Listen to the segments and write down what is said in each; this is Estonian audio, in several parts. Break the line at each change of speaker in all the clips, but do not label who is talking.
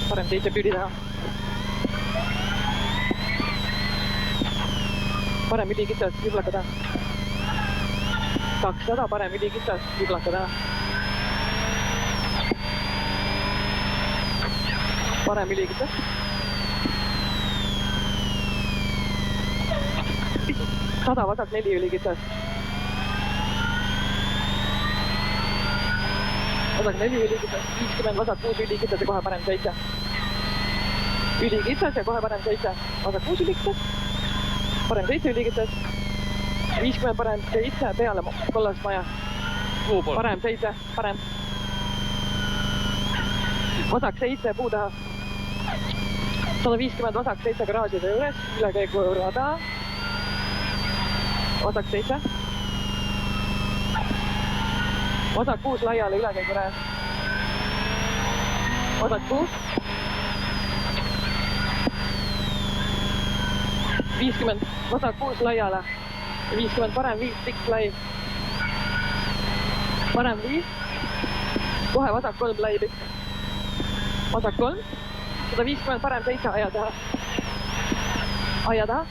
parem 7 püüdi taha. Parem ülikitsas, viblaka taha. 200, parem ülikitsas, viblaka taha. Parem ülikitsas. 100 vasak 4 ülikitsas. Vasak 4 ülikitsas, 50 vasak 6 ülikitsas ja kohe parem 7. Ülikitsas ja kohe parem 7. Vasak 6 ülikitsas, parem 7 ülikitsas. 50 parem 7 peale kollast maja. Parem 7, parem. Vasak 7 puu taha. 150 vasak 7 garaaside juures, ülekäigu rada. Vasak 7. Vasak 6 laiale ülekäigu raja. Vasak 6. 50 vasak 6 laiale. 50 parem 5 pikk lai. Parem 5. Kohe vasak 3 lai pikk. Vasak 3. 150 parem 7 aia taha. Aia taha.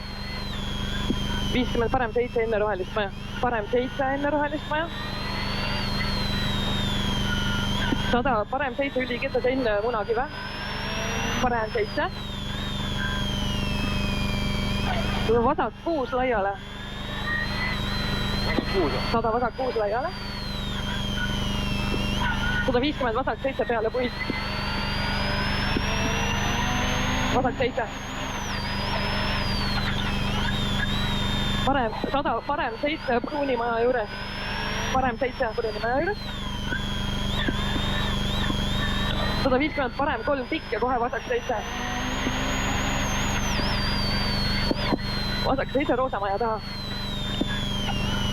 50 parem 7 enne rohelist maja. Parem 7 enne rohelist maja. 100 parem 7 ülikitsas enne munakive. Parem 7. Vasak 6 laiale. 100 vasak 6 laiale. 150 vasak 7 peale puid. Vasak 7. Parem 100 parem 7 pruunimaja juures. Parem 7 pruunimaja juures. 150 parem 3 pikk ja kohe vasak 7. Vasak 7 roosamaja taha.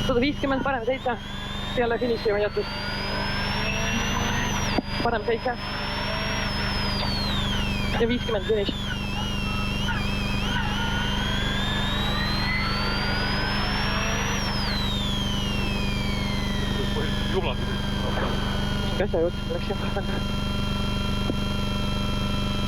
150 parem 7 peale finiši hoiatus. Parem 7. Ja 50 finiš.
Juhlat.
Mingi asja jõudsin, läks jah.